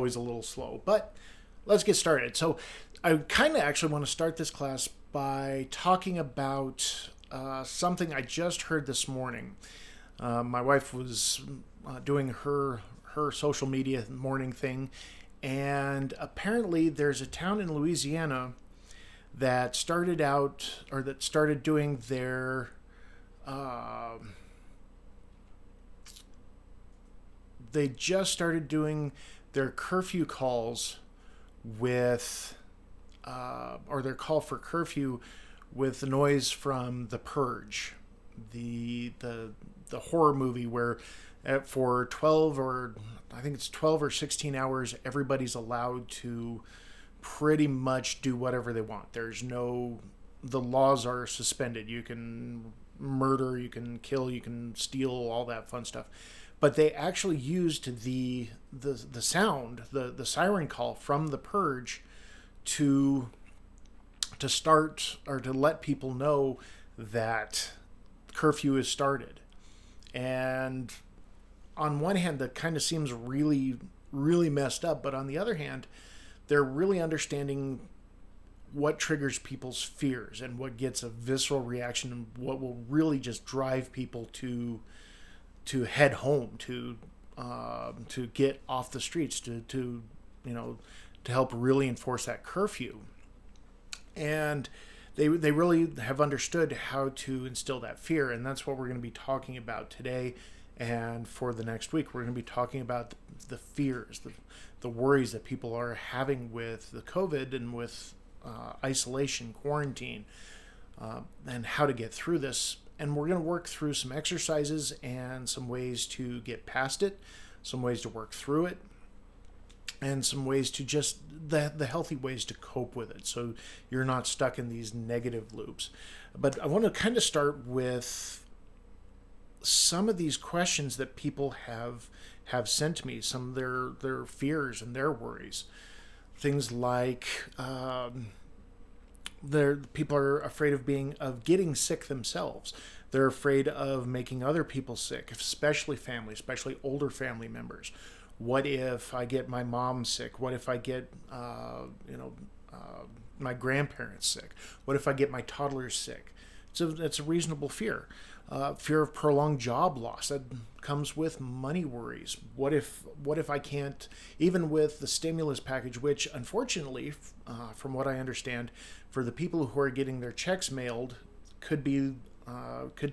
always a little slow, but let's get started. So I kind of actually want to start this class by talking about something I just heard this morning. My wife was doing her social media morning thing, and apparently there's a town in Louisiana that started doing their they just started doing their curfew calls with or their call for curfew with the noise from The Purge, the horror movie where for 12 or I think it's 12 or 16 hours everybody's allowed to pretty much do whatever they want. The laws are suspended. You can murder, you can kill, you can steal, all that fun stuff. But they actually used the sound, the siren call from The Purge to start or to let people know that curfew is started. And on one hand, that kind of seems really, really messed up. But on the other hand, they're really understanding what triggers people's fears and what gets a visceral reaction and what will really just drive people to head home, to get off the streets, to help really enforce that curfew. And they really have understood how to instill that fear, and that's what we're going to be talking about today. And for the next week, we're going to be talking about the fears, the worries that people are having with the COVID and with isolation, quarantine, and how to get through this. And we're going to work through some exercises and some ways to get past it, some ways to work through it, and some ways to just the healthy ways to cope with it so you're not stuck in these negative loops. But I want to kind of start with some of these questions that people have sent to me, some of their fears and their worries. Things like people are afraid of getting sick themselves. They're afraid of making other people sick, especially family, especially older family members. What if I get my mom sick? What if I get my grandparents sick? What if I get my toddlers sick? So it's a reasonable fear. Fear of prolonged job loss that comes with money worries. What if I can't, even with the stimulus package, which unfortunately, from what I understand, for the people who are getting their checks mailed, could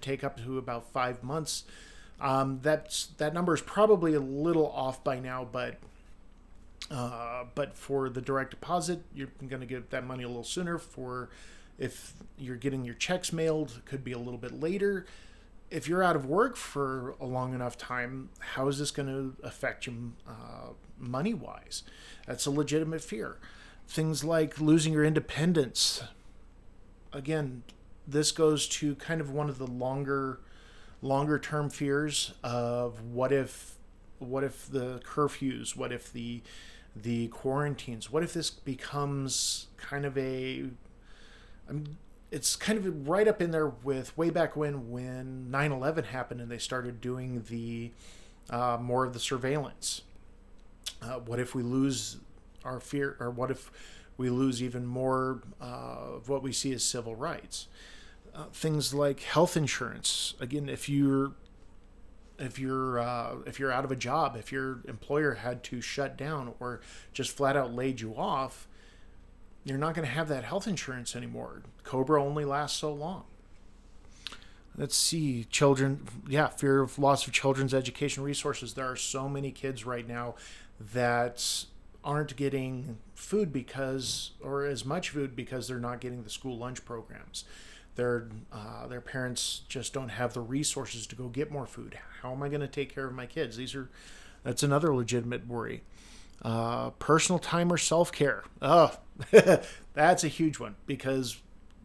take up to about 5 months. That number is probably a little off by now, but for the direct deposit, you're going to get that money a little sooner. For if you're getting your checks mailed, it could be a little bit later. If you're out of work for a long enough time, how is this going to affect you money-wise? That's a legitimate fear. Things like losing your independence. Again, this goes to kind of one of the longer term fears of what if the curfews, what if the quarantines, what if this becomes kind of it's kind of right up in there with way back when 9/11 happened and they started doing the more of the surveillance. What if we lose our fear, or what if we lose even more of what we see as civil rights? Things like health insurance. Again, if you're out of a job, if your employer had to shut down or just flat out laid you off, you're not going to have that health insurance anymore. COBRA only lasts so long. Let's see, fear of loss of children's education resources. There are so many kids right now that aren't getting food or as much food because they're not getting the school lunch programs. Their parents just don't have the resources to go get more food. How am I going to take care of my kids? That's another legitimate worry. Personal time or self-care. Oh, that's a huge one because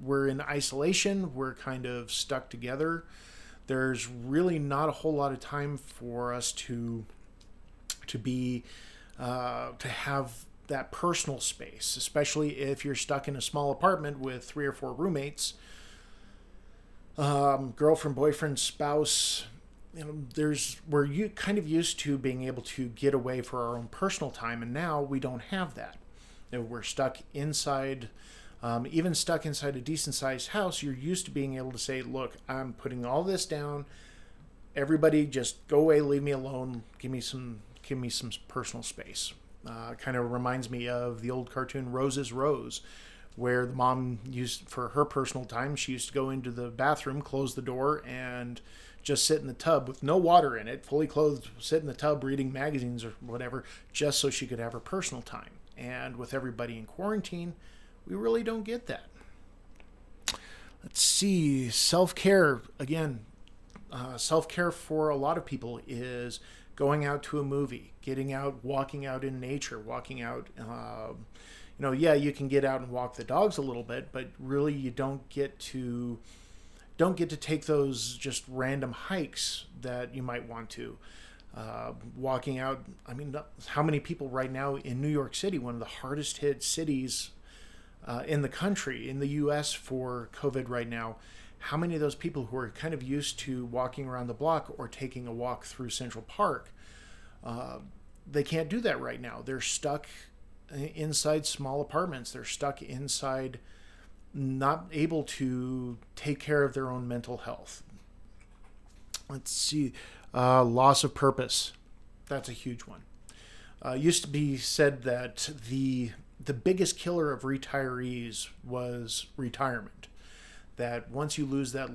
we're in isolation. We're kind of stuck together. There's really not a whole lot of time for us to have that personal space, especially if you're stuck in a small apartment with 3 or 4 roommates, girlfriend, boyfriend, spouse, we're kind of used to being able to get away for our own personal time, and now we don't have that. We're stuck inside. Even stuck inside a decent sized house, you're used to being able to say, look, I'm putting all this down. Everybody just go away, leave me alone. Give me some personal space. Kind of reminds me of the old cartoon Rose's Rose, where the mom used, for her personal time, she used to go into the bathroom, close the door, and just sit in the tub with no water in it, fully clothed, sit in the tub reading magazines or whatever, just so she could have her personal time. And with everybody in quarantine, we really don't get that. Let's see. Self-care. Again, self-care for a lot of people is going out to a movie, getting out, walking out in nature, walking out. Yeah, you can get out and walk the dogs a little bit, but really you don't get to take those just random hikes that you might want to. Walking out. I mean, how many people right now in New York City, one of the hardest hit cities in the country, in the U.S. for COVID right now, how many of those people who are kind of used to walking around the block or taking a walk through Central Park, they can't do that right now. They're stuck inside small apartments. They're stuck inside, not able to take care of their own mental health. Let's see. Loss of purpose. That's a huge one. Used to be said that the biggest killer of retirees was retirement. That once you lose that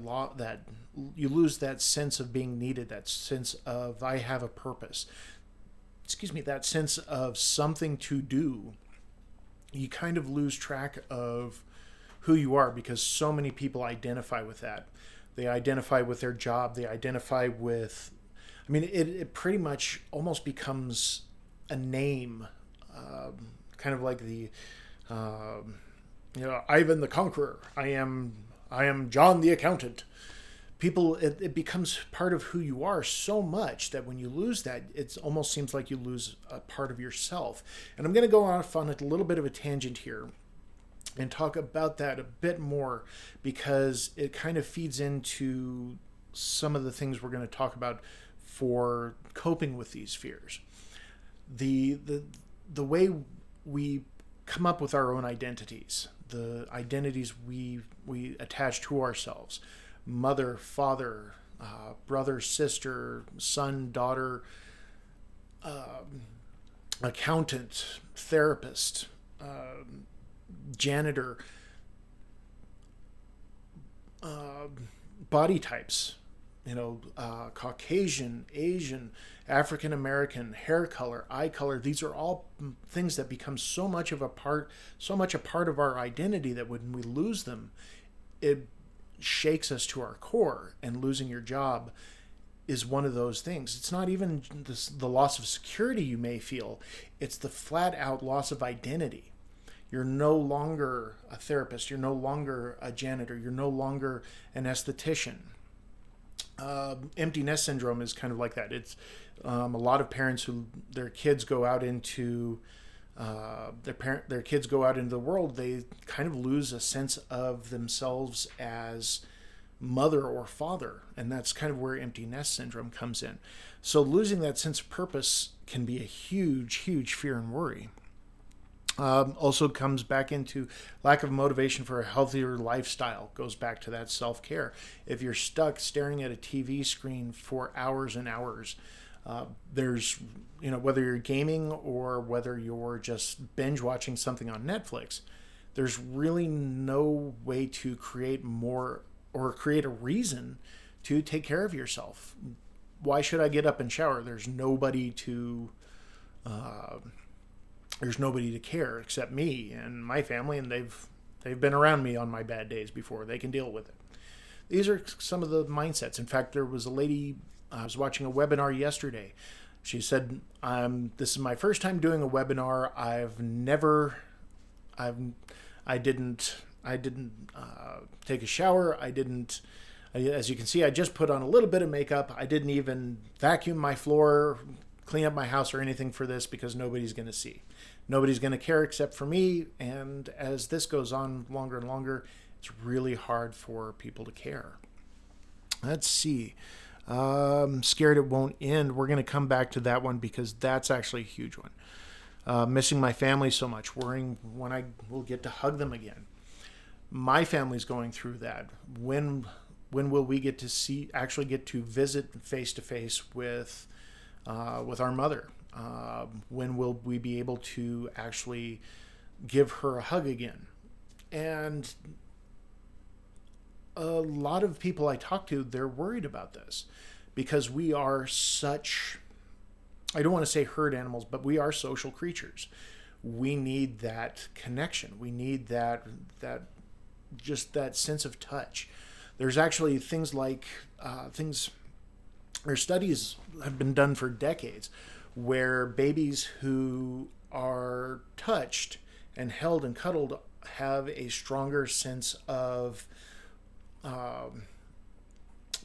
you lose that sense of being needed, that sense of I have a purpose. That sense of something to do. You kind of lose track of who you are, because so many people identify with that. They identify with their job. They identify with, it pretty much almost becomes a name, kind of like the, Ivan the Conqueror. I am John the Accountant. People, it becomes part of who you are so much that when you lose that, it almost seems like you lose a part of yourself. And I'm going to go off on a little bit of a tangent here and talk about that a bit more, because it kind of feeds into some of the things we're going to talk about for coping with these fears. The way we come up with our own identities, the identities we attach to ourselves, mother, father, brother, sister, son, daughter, accountant, therapist, janitor, body types, Caucasian, Asian, African American, hair color, eye color. These are all things that become so much a part of our identity that when we lose them, it shakes us to our core. And losing your job is one of those things. It's not even the loss of security you may feel. It's the flat out loss of identity. You're no longer a therapist. You're no longer a janitor. You're no longer an esthetician. Empty nest syndrome is kind of like that. It's a lot of parents who their kids go out into their kids go out into the world. They kind of lose a sense of themselves as mother or father, and that's kind of where empty nest syndrome comes in. So losing that sense of purpose can be a huge fear and worry. Also comes back into lack of motivation for a healthier lifestyle. Goes back to that self-care. If you're stuck staring at a TV screen for hours and hours, there's, whether you're gaming or whether you're just binge watching something on Netflix, there's really no way to create more or create a reason to take care of yourself. Why should I get up and shower? There's nobody to care except me and my family, and they've been around me on my bad days before. They can deal with it. These are some of the mindsets. In fact, there was a lady, I was watching a webinar yesterday. She said, this is my first time doing a webinar. I didn't take a shower. As you can see, I just put on a little bit of makeup. I didn't even vacuum my floor, clean up my house or anything for this, because nobody's going to see. Nobody's going to care except for me. And as this goes on longer and longer, it's really hard for people to care. Let's see. Scared it won't end. We're going to come back to that one because that's actually a huge one. Missing my family so much, worrying when I will get to hug them again. My family's going through that. When will we get to actually get to visit face to face with our mother? When will we be able to actually give her a hug again? And a lot of people I talk to, they're worried about this because we are such, I don't want to say herd animals, but we are social creatures. We need that connection. We need that just that sense of touch. There's actually things like studies have been done for decades where babies who are touched and held and cuddled have a stronger sense of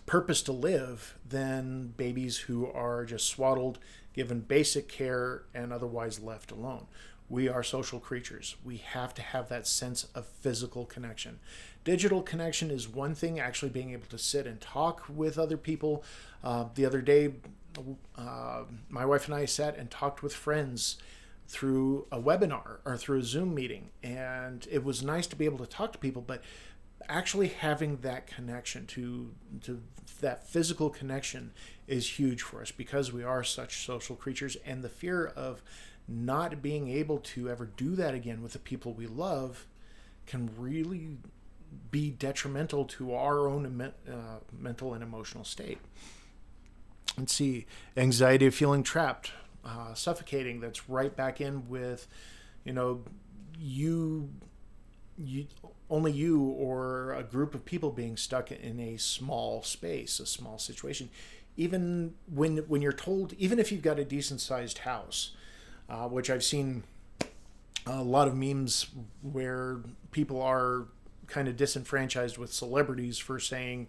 purpose to live than babies who are just swaddled, given basic care, and otherwise left alone. We are social creatures. We have to have that sense of physical connection. Digital connection is one thing, actually being able to sit and talk with other people. The other day, my wife and I sat and talked with friends through a webinar or through a Zoom meeting. And it was nice to be able to talk to people, but actually having that connection to that physical connection is huge for us because we are such social creatures, and the fear of not being able to ever do that again with the people we love can really be detrimental to our own mental and emotional state. Let's see, anxiety of feeling trapped, suffocating. That's right back in with, you only you or a group of people being stuck in a small space, a small situation. Even when you're told, even if you've got a decent sized house, which I've seen a lot of memes where people are kind of disenfranchised with celebrities for saying,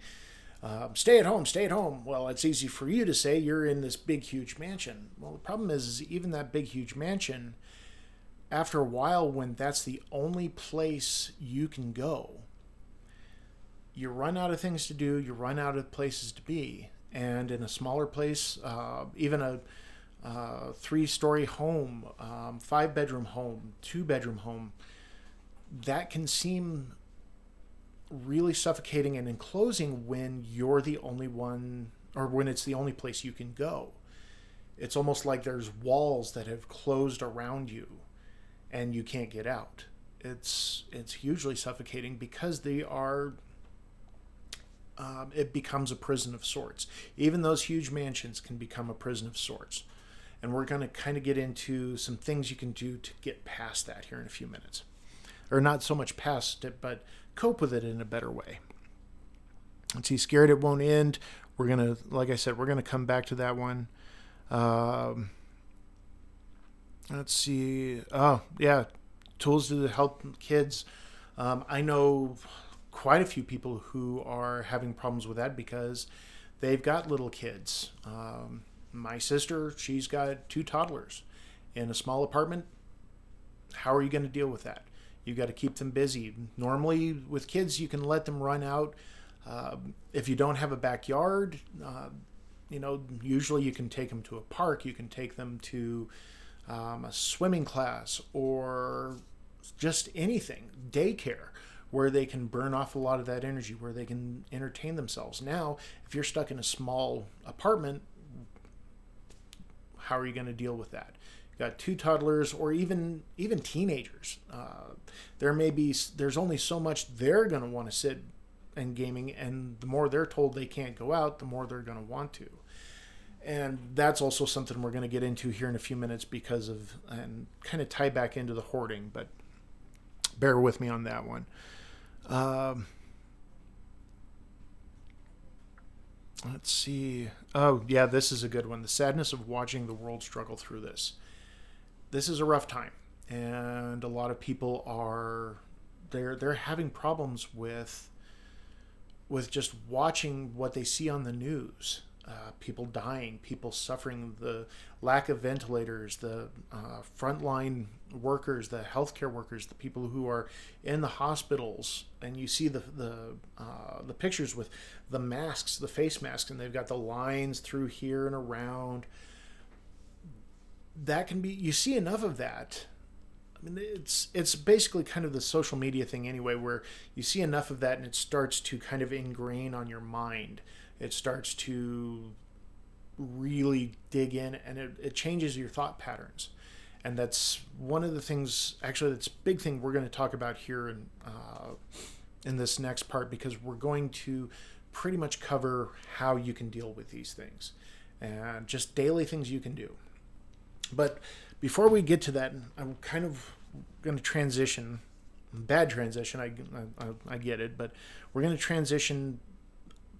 stay at home, stay at home. Well, it's easy for you to say you're in this big, huge mansion. Well, the problem is even that big, huge mansion, after a while, when that's the only place you can go, you run out of things to do, you run out of places to be. And in a smaller place, even a 3-story home, 5-bedroom home, 2-bedroom home, that can seem really suffocating and enclosing when you're the only one, or when it's the only place you can go. It's almost like there's walls that have closed around you and you can't get out. It's hugely suffocating because they are it becomes a prison of sorts. Even those huge mansions can become a prison of sorts. And we're going to kind of get into some things you can do to get past that here in a few minutes. Or not so much past it, but cope with it in a better way. Let's see, scared it won't end. We're going to, like I said, we're going to come back to that one. Let's see. Oh, yeah. Tools to help kids. I know quite a few people who are having problems with that because they've got little kids. My sister, she's got 2 toddlers in a small apartment. How are you going to deal with that? You've got to keep them busy. Normally with kids, you can let them run out. If you don't have a backyard, usually you can take them to a park. You can take them to a swimming class or just anything, daycare, where they can burn off a lot of that energy, where they can entertain themselves. Now, if you're stuck in a small apartment, how are you going to deal with that? You've got 2 toddlers or even teenagers. There's only so much they're going to want to sit and gaming, and the more they're told they can't go out, the more they're going to want to. And that's also something we're going to get into here in a few minutes because of, and kind of tie back into the hoarding, but bear with me on that one. Let's see. Oh, yeah, this is a good one. The sadness of watching the world struggle through this. This is a rough time, and a lot of people are they're having problems with just watching what they see on the news. people dying, people suffering, the lack of ventilators, the frontline workers, the healthcare workers, the people who are in the hospitals, and you see the pictures with the masks, the face masks, and they've got the lines through here and around. That can be, you see enough of that. I mean, it's basically kind of the social media thing anyway, where you see enough of that and it starts to kind of ingrain on your mind. It starts to really dig in, and it changes your thought patterns. And that's one of the things, actually, that's a big thing we're going to talk about here in this next part, because we're going to pretty much cover how you can deal with these things and just daily things you can do. But before we get to that, I'm kind of going to transition. Bad transition, I get it, but we're going to transition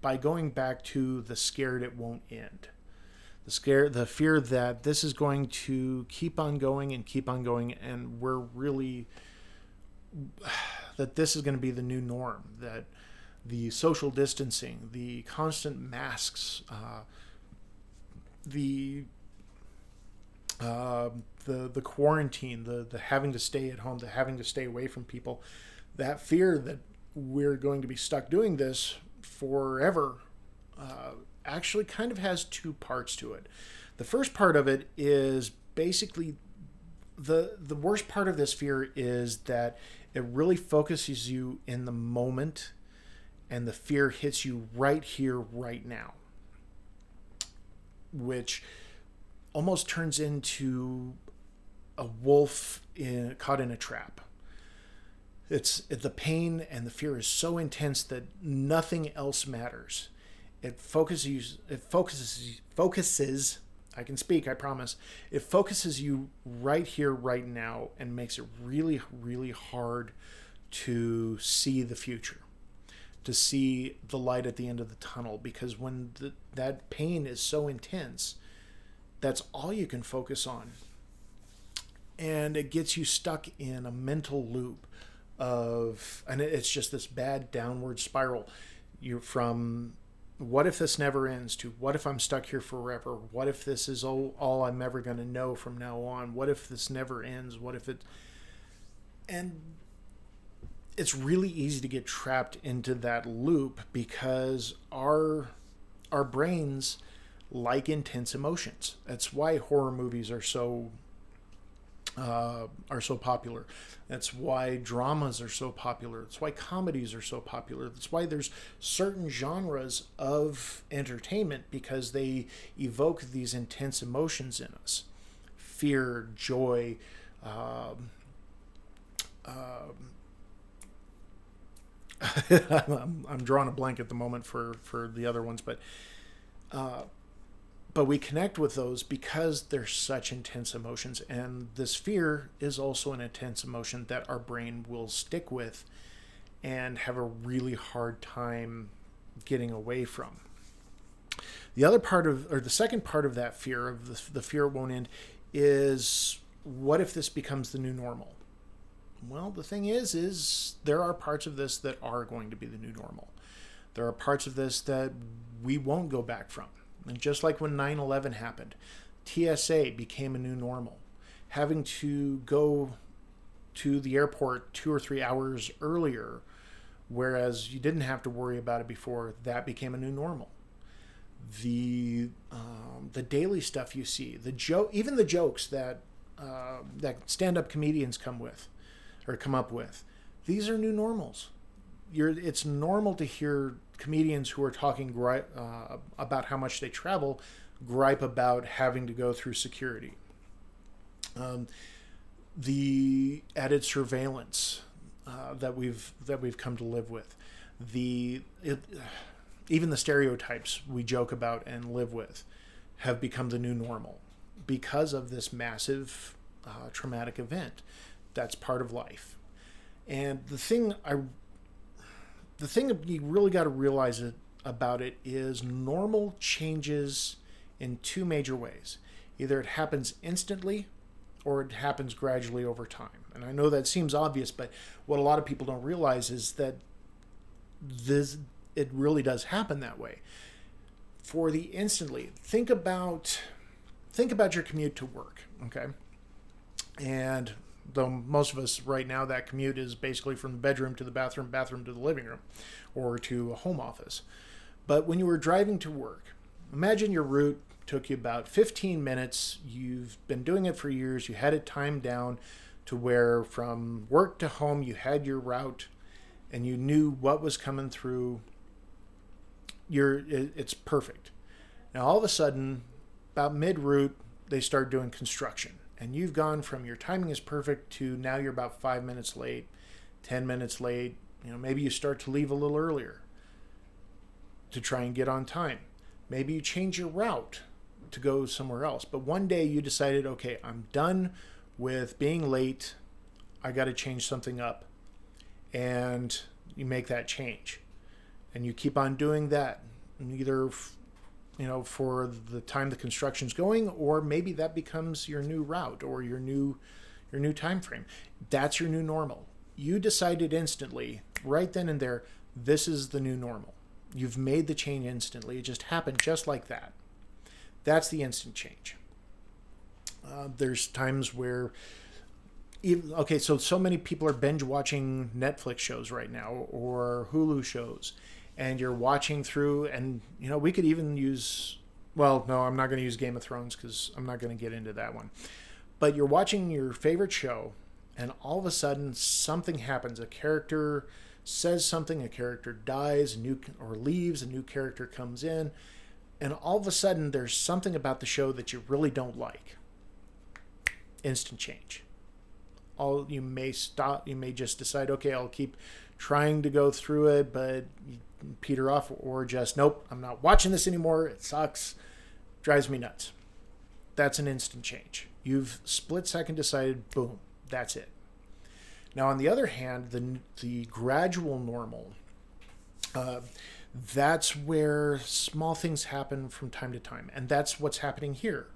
by going back to the scared it won't end. The fear that this is going to keep on going, and we're really, that this is going to be the new norm, that the social distancing, the constant masks, the quarantine, the having to stay at home, the having to stay away from people, that fear that we're going to be stuck doing this forever, actually kind of has two parts to it. The first part of it is basically the worst part of this fear is that it really focuses you in the moment, and the fear hits you right here, right now, which almost turns into a wolf caught in a trap. The pain and the fear is so intense that nothing else matters. It focuses. I can speak, I promise. It focuses you right here, right now, and makes it really, really hard to see the future, to see the light at the end of the tunnel. Because when that pain is so intense, that's all you can focus on. And it gets you stuck in a mental loop and it's just this bad downward spiral. You're from, what if this never ends, to what if I'm stuck here forever? What if this is all I'm ever going to know from now on? What if this never ends? And it's really easy to get trapped into that loop, because our brains like intense emotions. That's why horror movies are so popular. That's why dramas are so popular. That's why comedies are so popular. That's why there's certain genres of entertainment, because they evoke these intense emotions in us: fear, joy. I'm drawing a blank at the moment for the other ones, but we connect with those because they're such intense emotions. And this fear is also an intense emotion that our brain will stick with and have a really hard time getting away from. The second part of that fear, of the fear won't end, is, what if this becomes the new normal? Well, the thing is there are parts of this that are going to be the new normal. There are parts of this that we won't go back from. And just like when 9/11 happened, TSA became a new normal. Having to go to the airport 2 or 3 hours earlier, whereas you didn't have to worry about it before, that became a new normal. The daily stuff you see, even the jokes that stand-up comedians come up with, these are new normals. It's normal to hear comedians who are talking about how much they travel gripe about having to go through security. The added surveillance that we've come to live with, even the stereotypes we joke about and live with, have become the new normal because of this massive traumatic event. That's part of life. And the thing you really got to realize about it is normal changes in two major ways. Either it happens instantly or it happens gradually over time. And I know that seems obvious, but what a lot of people don't realize is that it really does happen that way. for the instantly, think about your commute to work, okay? And though most of us right now, that commute is basically from the bedroom to the bathroom, bathroom to the living room, or to a home office. But when you were driving to work, imagine your route took you about 15 minutes. You've been doing it for years. You had it timed down to where from work to home, you had your route and you knew what was coming through. It's perfect. Now, all of a sudden, about mid-route, they start doing construction. And you've gone from your timing is perfect to now you're about 5 minutes late, 10 minutes late. Maybe you start to leave a little earlier to try and get on time. Maybe you change your route to go somewhere else. But one day you decided, okay, I'm done with being late. I got to change something up. And you make that change. And you keep on doing that. Either for the time the construction's going, or maybe that becomes your new route or your new time frame. That's your new normal. You decided instantly, right then and there, this is the new normal. You've made the change instantly. It just happened just like that. That's the instant change. There's times where, so many people are binge watching Netflix shows right now or Hulu shows, and you're watching through, and we could even use, well, no, I'm not going to use Game of Thrones because I'm not going to get into that one. But you're watching your favorite show, and all of a sudden something happens. A character says something, a character dies, or leaves, a new character comes in, and all of a sudden there's something about the show that you really don't like. Instant change. You may just decide, okay, I'll keep trying to go through it, but peter off, or just, nope, I'm not watching this anymore. It sucks. Drives me nuts. That's an instant change. You've split second decided, boom, that's it. Now, on the other hand, the gradual normal, that's where small things happen from time to time. And that's what's happening here.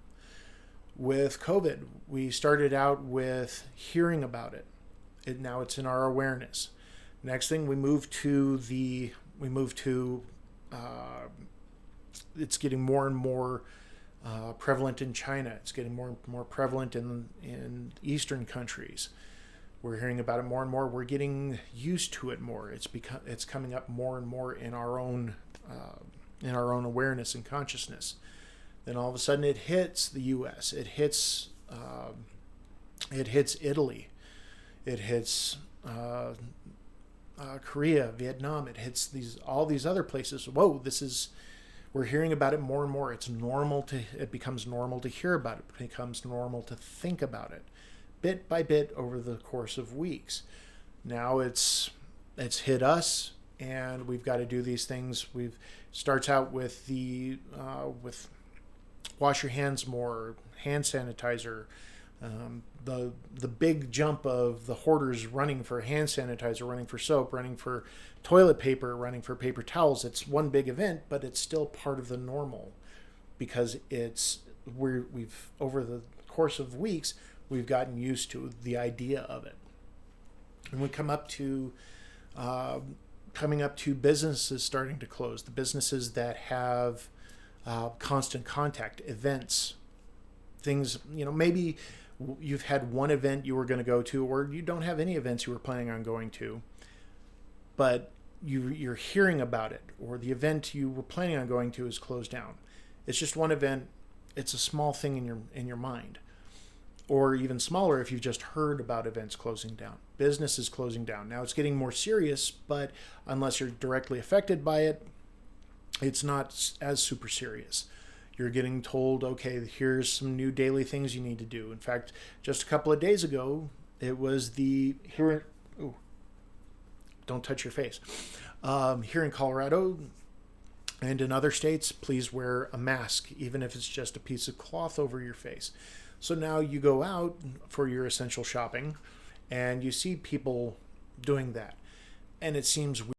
With COVID, we started out with hearing about it. Now it's in our awareness. Next thing, we move to it's getting more and more prevalent in China. It's getting more and more prevalent in Eastern countries. We're hearing about it more and more. We're getting used to it more. It's coming up more and more in our own awareness and consciousness. Then all of a sudden, it hits the U.S. It hits Italy. It hits Korea, Vietnam. It hits all these other places. Whoa, we're hearing about it more and more. It becomes normal to hear about it. It becomes normal to think about it, bit by bit over the course of weeks. Now it's hit us, and we've got to do these things. Starts out with with wash your hands more, hand sanitizer. The big jump of the hoarders running for hand sanitizer, running for soap, running for toilet paper, running for paper towels. It's one big event, but it's still part of the normal, because we've over the course of weeks we've gotten used to the idea of it. And we coming up to businesses starting to close, the businesses that have constant contact, events, things, maybe you've had one event you were going to go to, or you don't have any events you were planning on going to, but you're hearing about it, or the event you were planning on going to is closed down. It's just one event. It's a small thing in your mind. Or even smaller if you've just heard about events closing down. Business is closing down. Now it's getting more serious, but unless you're directly affected by it, it's not as super serious. You're getting told, okay, here's some new daily things you need to do. In fact, just a couple of days ago, it was don't touch your face. Here in Colorado and in other states, please wear a mask, even if it's just a piece of cloth over your face. So now you go out for your essential shopping and you see people doing that. And it seems weird,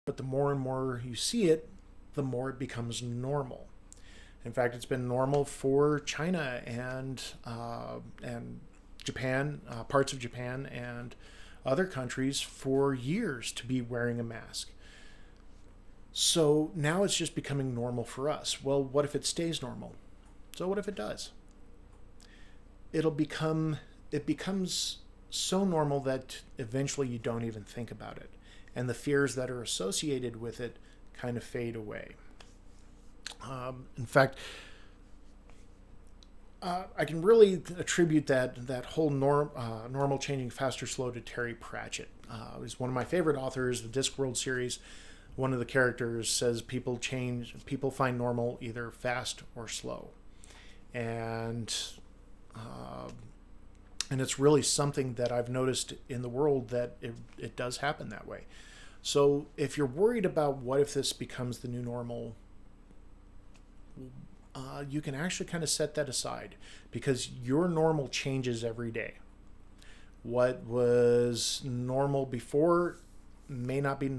but the more and more you see it, the more it becomes normal. In fact, it's been normal for China and Japan, parts of Japan and other countries for years to be wearing a mask. So now it's just becoming normal for us. Well, what if it stays normal? So what if it does? It becomes so normal that eventually you don't even think about it. And the fears that are associated with it kind of fade away. In fact, I can really attribute that whole normal changing faster slow to Terry Pratchett. He's one of my favorite authors. The Discworld series. One of the characters says people find normal either fast or slow, and uh, and it's really something that I've noticed in the world that it does happen that way. So if you're worried about what if this becomes the new normal, you can actually kind of set that aside because your normal changes every day. What was normal before may not be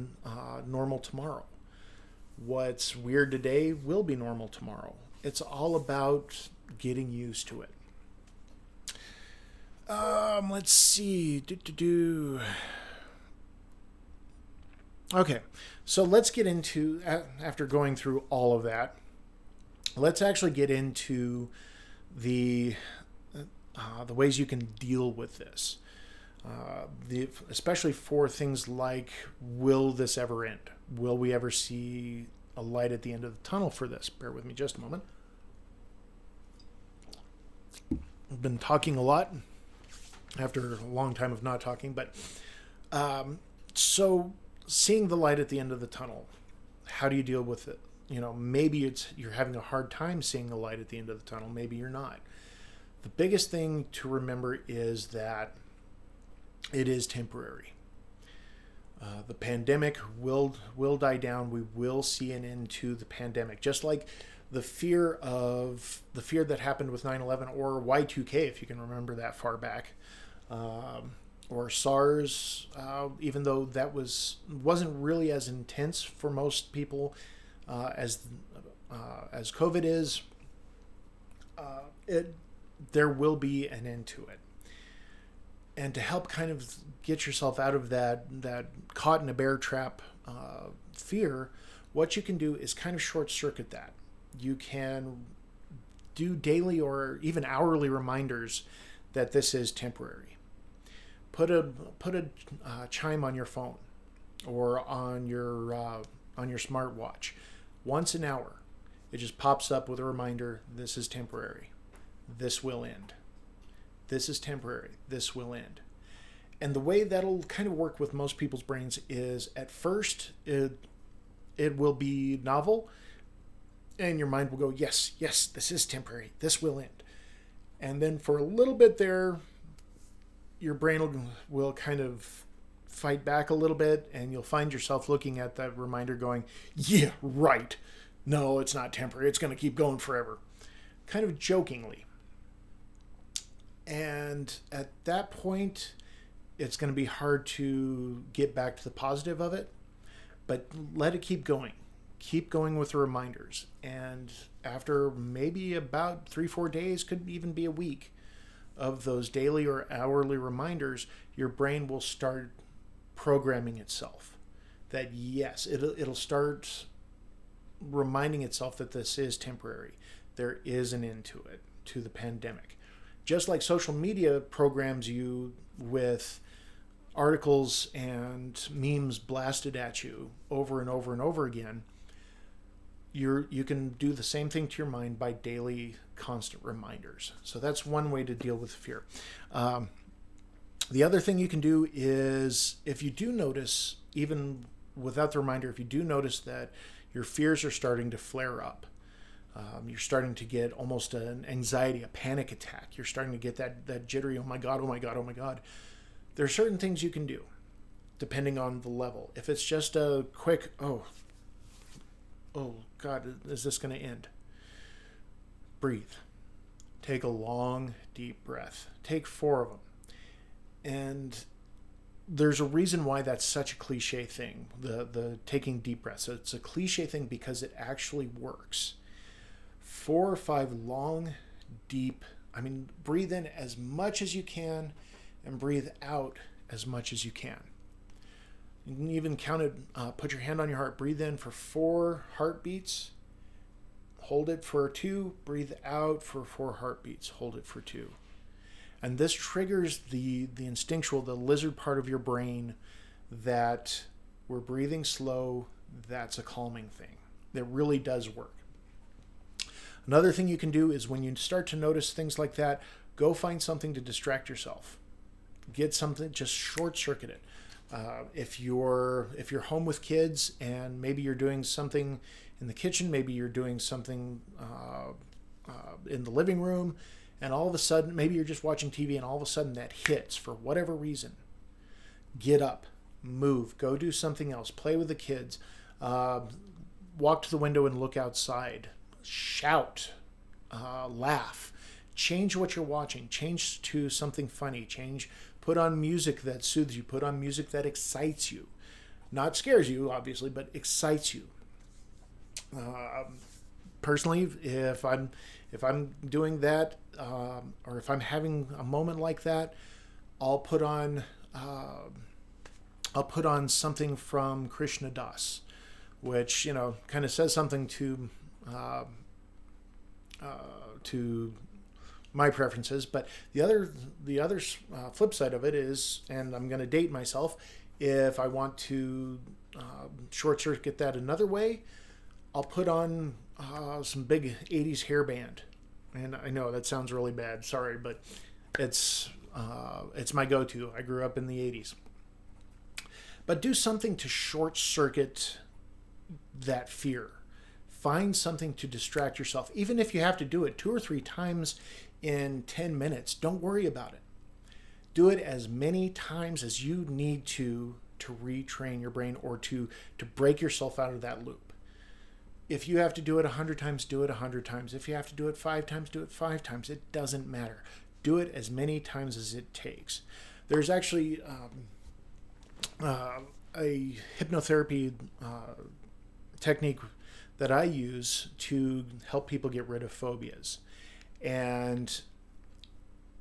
normal tomorrow. What's weird today will be normal tomorrow. It's all about getting used to it. Let's see. Okay, so let's get into, after going through all of that, let's actually get into the ways you can deal with this. Especially for things like, will this ever end? Will we ever see a light at the end of the tunnel for this? Bear with me just a moment. I've been talking a lot after a long time of not talking, but so seeing the light at the end of the tunnel, how do you deal with it? Maybe you're having a hard time seeing the light at the end of the tunnel. Maybe you're not. The biggest thing to remember is that it is temporary. The pandemic will die down. We will see an end to the pandemic, just like the fear that happened with 9/11 or Y2K, if you can remember that far back, or SARS. Even though that wasn't really as intense for most people as COVID is, there will be an end to it. And to help kind of get yourself out of that caught in a bear trap fear, what you can do is kind of short circuit that. You can do daily or even hourly reminders that this is temporary. Put a chime on your phone or on your smartwatch. Once an hour, it just pops up with a reminder: this is temporary. This will end. This is temporary. This will end. And the way that'll kind of work with most people's brains is, at first it will be novel, and your mind will go, yes, this is temporary. This will end. And then for a little bit there, your brain will kind of fight back a little bit, and you'll find yourself looking at that reminder going, yeah, right. No, it's not temporary. It's going to keep going forever. Kind of jokingly. And at that point, it's going to be hard to get back to the positive of it, but let it keep going. Keep going with the reminders. And after maybe about 3-4 days, could even be a week of those daily or hourly reminders, your brain will start programming itself that yes, it'll start reminding itself that this is temporary. There is an end to it, to the pandemic. Just like social media programs you with articles and memes blasted at you over and over and over again, you can do the same thing to your mind by daily constant reminders. So that's one way to deal with fear. The other thing you can do is, if you do notice, even without the reminder, if you do notice that your fears are starting to flare up, you're starting to get almost an anxiety, a panic attack. You're starting to get that jittery, oh my God, oh my God, oh my God. There are certain things you can do depending on the level. If it's just a quick, oh God, is this going to end? Breathe. Take a long, deep breath. Take 4 of them. And there's a reason why that's such a cliche thing, the taking deep breaths. It's a cliche thing because it actually works. 4 or 5 long, deep, breathe in as much as you can and breathe out as much as you can. You can even count it, put your hand on your heart, breathe in for 4 heartbeats, hold it for 2, breathe out for 4 heartbeats, hold it for 2. And this triggers the instinctual, the lizard part of your brain that we're breathing slow, that's a calming thing. It really does work. Another thing you can do is when you start to notice things like that, go find something to distract yourself. Get something, just short circuit it. If you're home with kids and maybe you're doing something in the kitchen, maybe you're doing something in the living room, and all of a sudden, maybe you're just watching TV and all of a sudden that hits for whatever reason. Get up, move, go do something else, play with the kids, walk to the window and look outside, shout, laugh, change what you're watching, change to something funny, put on music that soothes you, put on music that excites you. Not scares you, obviously, but excites you. Personally, if I'm doing that, or if I'm having a moment like that, I'll put on something from Krishna Das, which kind of says something to my preferences. But the other flip side of it is, and I'm going to date myself, if I want to short circuit that another way, I'll put on some big 80s hairband. And I know that sounds really bad, sorry, but it's my go-to. I grew up in the 80s. But do something to short circuit that fear. Find something to distract yourself. Even if you have to do it 2 or 3 times in 10 minutes, don't worry about it. Do it as many times as you need to retrain your brain, or to break yourself out of that loop. If you have to do it 100 times, do it 100 times. If you have to do it 5 times, do it 5 times. It doesn't matter. Do it as many times as it takes. There's actually a hypnotherapy technique that I use to help people get rid of phobias. And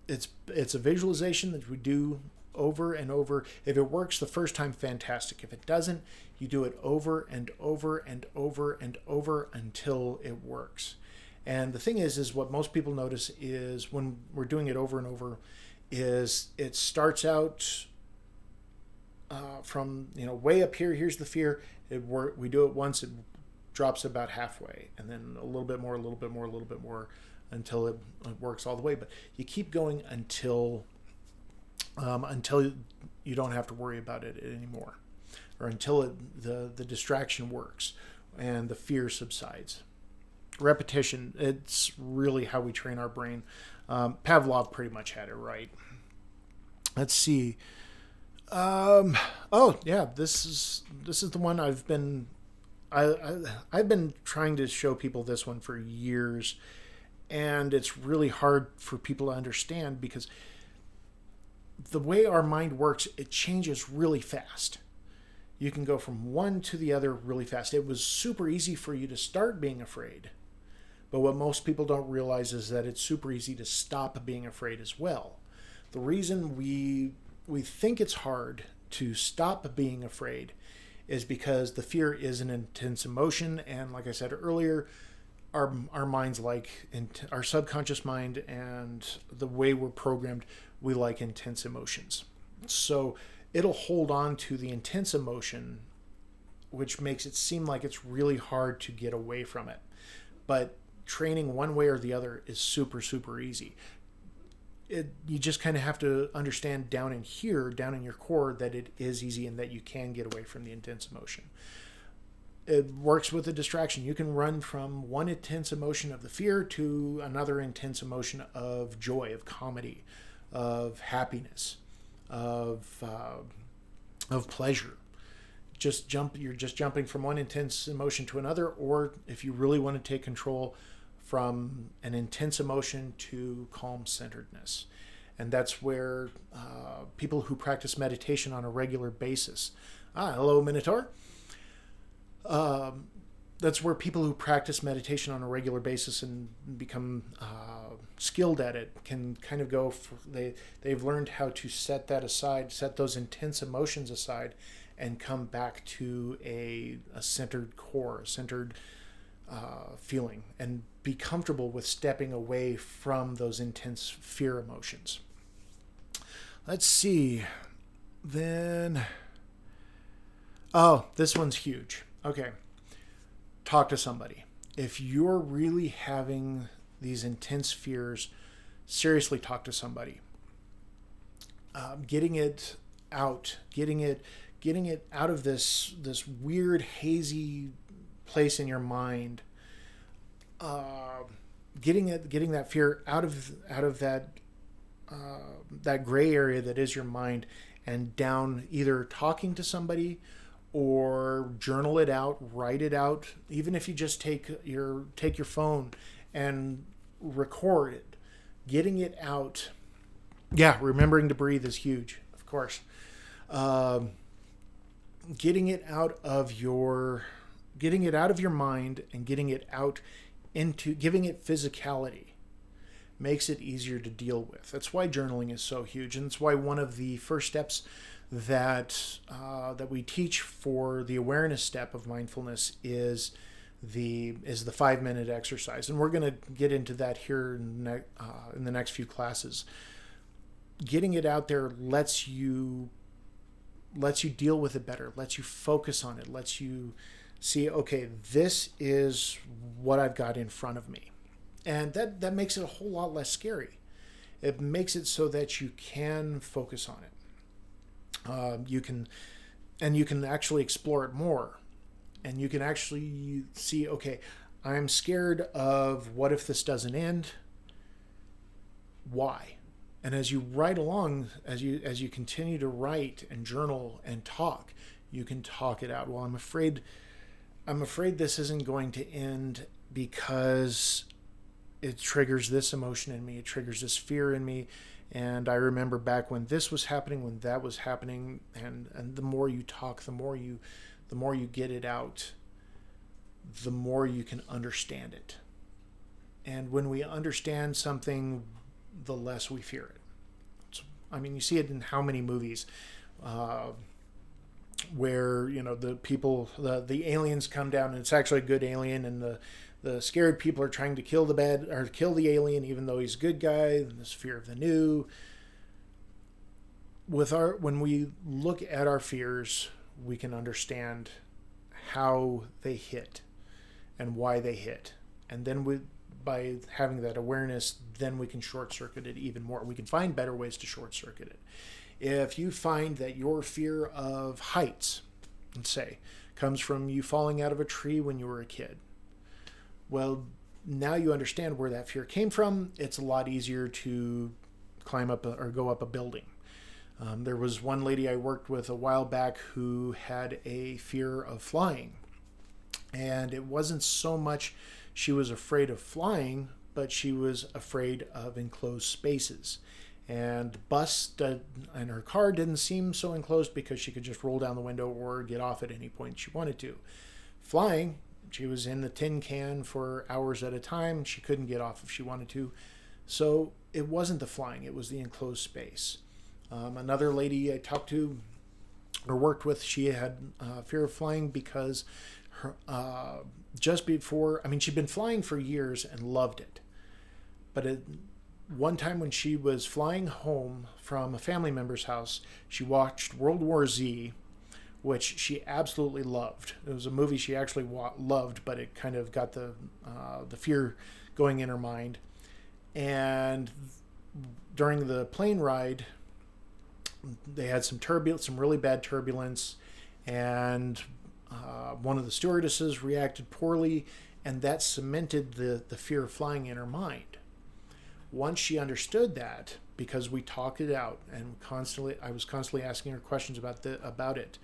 it's a visualization that we do over and over. If it works the first time, fantastic. If it doesn't, you do it over and over and over and over until it works. And the thing is what most people notice is when we're doing it over and over, is it starts out from way up here. Here's the fear. We do it once, it drops about halfway, and then a little bit more, a little bit more, a little bit more, until it works all the way. But you keep going until you don't have to worry about it anymore, or until the distraction works and the fear subsides. Repetition, it's really how we train our brain. Pavlov pretty much had it right. Let's see. Oh yeah, this is the one I've been trying to show people this one for years, and it's really hard for people to understand because the way our mind works, it changes really fast. You can go from one to the other really fast. It was super easy for you to start being afraid, but what most people don't realize is that it's super easy to stop being afraid as well. The reason we think it's hard to stop being afraid is because the fear is an intense emotion, and like I said earlier, our minds our subconscious mind and the way we're programmed, we like intense emotions. So it'll hold on to the intense emotion, which makes it seem like it's really hard to get away from it. But training one way or the other is super, super easy. You just kind of have to understand down in your core, that it is easy and that you can get away from the intense emotion. It works with a distraction. You can run from one intense emotion of the fear to another intense emotion of joy, of comedy, of happiness, of pleasure. You're just jumping from one intense emotion to another, or if you really want to take control, from an intense emotion to calm centeredness. And that's where people who practice meditation on a regular basis, hello Minotaur, that's where people who practice meditation on a regular basis and become skilled at it can kind of they've learned how to set that aside, set those intense emotions aside, and come back to a centered core, a centered feeling, and be comfortable with stepping away from those intense fear emotions. Let's see. Then, oh, this one's huge. Okay. Talk to somebody. If you're really having these intense fears, seriously talk to somebody. Getting it out, getting it out of this weird hazy place in your mind. Getting that fear out of that gray area that is your mind, and down, either talking to somebody or journal it out, write it out. Even if you just take your phone and record it, getting it out. Yeah, remembering to breathe is huge, of course. Getting it out of your mind and getting it out into giving it physicality makes it easier to deal with. That's why journaling is so huge, and it's why one of the first steps that we teach for the awareness step of mindfulness is the 5-minute exercise, and we're going to get into that here in the next few classes. Getting it out there lets you deal with it better, lets you focus on it, lets you see, okay, this is what I've got in front of me. And that makes it a whole lot less scary. It makes it so that you can focus on it. You can actually explore it more. And you can actually see, okay, I'm scared of what if this doesn't end? Why? And as you write along, as you continue to write and journal and talk, you can talk it out. Well, I'm afraid this isn't going to end because it triggers this emotion in me. It triggers this fear in me. And I remember back when this was happening, when that was happening. And the more you talk, the more you get it out, the more you can understand it. And when we understand something, the less we fear it. So, I mean, you see it in how many movies where, the aliens come down and it's actually a good alien, and the scared people are trying to kill the alien, even though he's a good guy, and this fear of the new. When we look at our fears, we can understand how they hit and why they hit. And then by having that awareness, then we can short circuit it even more. We can find better ways to short circuit it. If you find that your fear of heights, let's say, comes from you falling out of a tree when you were a kid, well, now you understand where that fear came from. It's a lot easier to climb up or go up a building. There was one lady I worked with a while back who had a fear of flying. And it wasn't so much she was afraid of flying, but she was afraid of enclosed spaces. And the bus and her car didn't seem so enclosed because she could just roll down the window or get off at any point she wanted to. Flying, she was in the tin can for hours at a time. She couldn't get off if she wanted to. So it wasn't the flying, it was the enclosed space. Another lady I talked to or worked with, she had fear of flying because her, she'd been flying for years and loved it. But one time when she was flying home from a family member's house, she watched World War Z, which she absolutely loved. It was a movie she actually loved, but it kind of got the fear going in her mind. And during the plane ride, they had some really bad turbulence, and one of the stewardesses reacted poorly, and that cemented the fear of flying in her mind. Once she understood that, because we talked it out, and I was constantly asking her questions about it,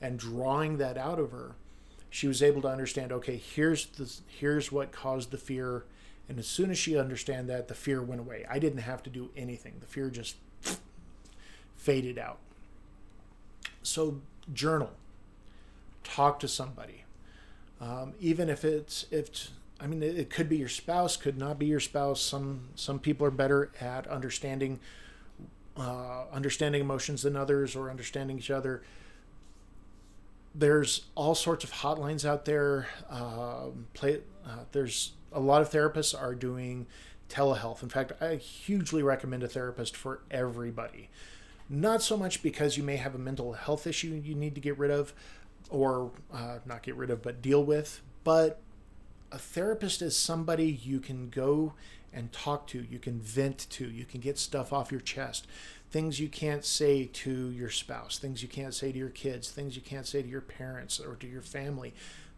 and drawing that out of her, she was able to understand, okay, here's what caused the fear. And as soon as she understood that, the fear went away. I didn't have to do anything. The fear just faded out. So journal, talk to somebody. Even if it could be your spouse, could not be your spouse. Some people are better at understanding emotions than others, or understanding each other. There's all sorts of hotlines out there. There's a lot of therapists are doing telehealth. In fact, I hugely recommend a therapist for everybody. Not so much because you may have a mental health issue you need to get rid of, or not get rid of, but deal with. But a therapist is somebody you can go and talk to, you can vent to, you can get stuff off your chest. Things you can't say to your spouse, things you can't say to your kids, things you can't say to your parents or to your family.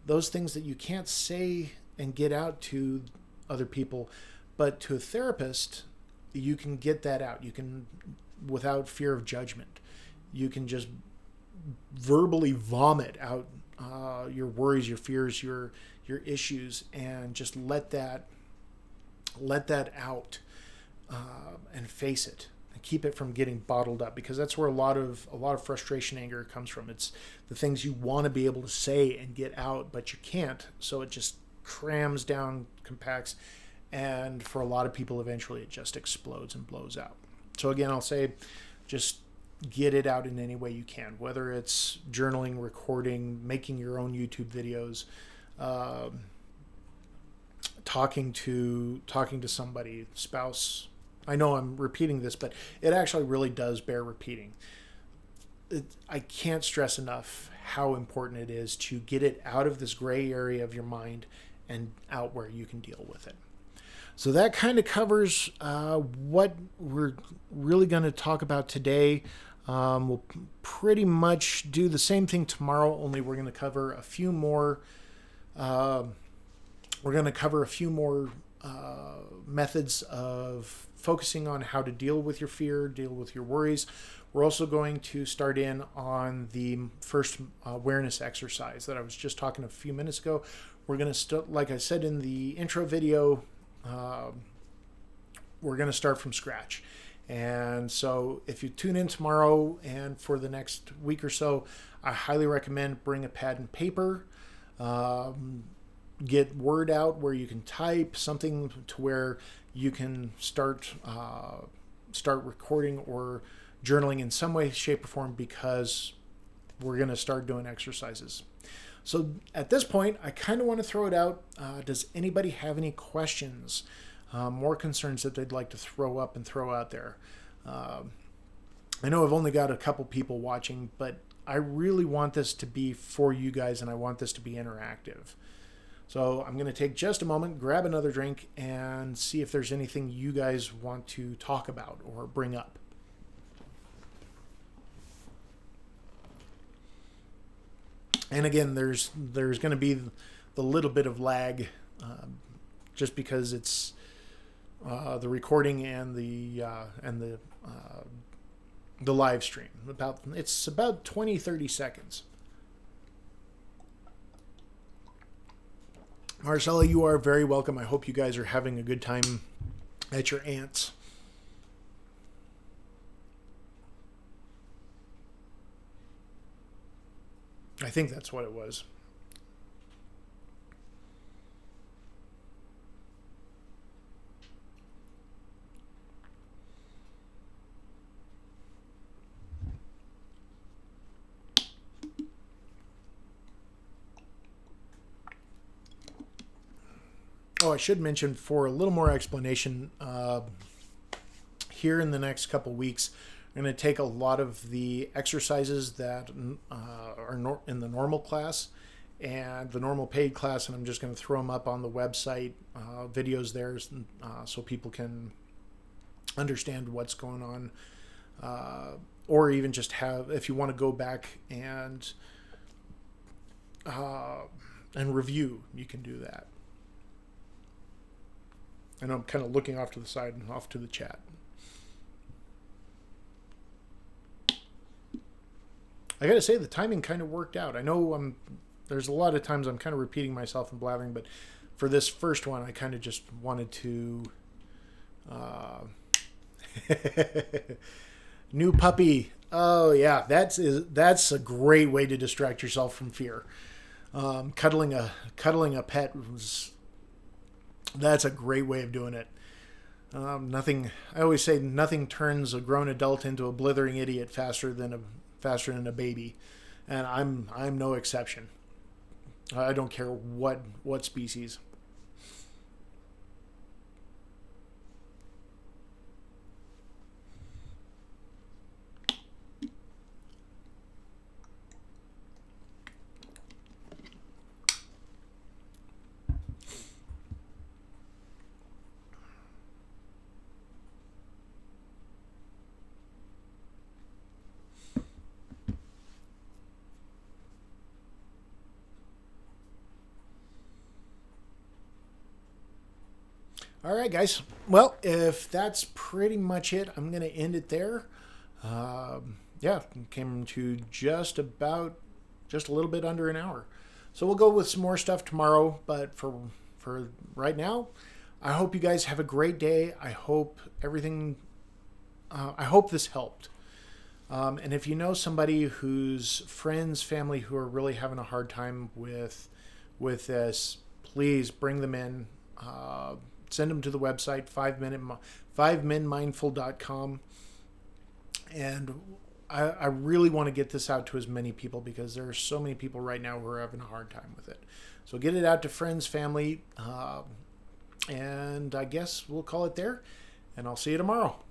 Those things that you can't say and get out to other people, but to a therapist, you can get that out. You can, without fear of judgment, you can just verbally vomit out your worries, your fears, your issues, and just let that out and face it. Keep it from getting bottled up, because that's where a lot of frustration, anger comes from. It's the things you want to be able to say and get out, but you can't. So it just crams down, compacts, and for a lot of people, eventually it just explodes and blows out. So again, I'll say, just get it out in any way you can, whether it's journaling, recording, making your own YouTube videos, talking to somebody, spouse. I know I'm repeating this, but it actually really does bear repeating. I can't stress enough how important it is to get it out of this gray area of your mind and out where you can deal with it. So that kind of covers what we're really going to talk about today. We'll pretty much do the same thing tomorrow, only we're going to cover a few more. Methods of focusing on how to deal with your fear, deal with your worries. We're also going to start in on the first awareness exercise that I was just talking a few minutes ago. We're going to like I said in the intro video, we're going to start from scratch. And so if you tune in tomorrow and for the next week or so, I highly recommend bring a pad and paper. Get word out where you can type something to where you can start recording or journaling in some way, shape, or form, because we're going to start doing exercises. So at this point, I kind of want to throw it out. Does anybody have any questions, more concerns that they'd like to throw out there? I know I've only got a couple people watching, but I really want this to be for you guys, and I want this to be interactive. So I'm going to take just a moment, grab another drink, and see if there's anything you guys want to talk about or bring up. And again, there's going to be the little bit of lag, just because it's the recording and the live stream. It's about 20-30 seconds. Marcella, you are very welcome. I hope you guys are having a good time at your aunt's. I think that's what it was. Oh, I should mention, for a little more explanation, here in the next couple weeks, I'm going to take a lot of the exercises that are in the normal class and the normal paid class, and I'm just going to throw them up on the website, videos there, so people can understand what's going on, or even just have, if you want to go back and review, you can do that. And I'm kind of looking off to the side and off to the chat. I got to say, the timing kind of worked out. I know there's a lot of times I'm kind of repeating myself and blathering, but for this first one, I kind of just wanted to... New puppy. Oh, yeah, that's a great way to distract yourself from fear. Cuddling a pet was... That's a great way of doing it. I always say nothing turns a grown adult into a blithering idiot faster than a baby. and I'm no exception. I don't care what species. All right, guys. Well, if that's pretty much it, I'm going to end it there. Yeah, came to just a little bit under an hour. So we'll go with some more stuff tomorrow. But for right now, I hope you guys have a great day. I hope everything. I hope this helped. And if you know somebody whose friends, family who are really having a hard time with this, please bring them in. Send them to the website 5minmindful.com, and I really want to get this out to as many people because there are so many people right now who are having a hard time with it. So get it out to friends, family, and I guess we'll call it there, and I'll see you tomorrow.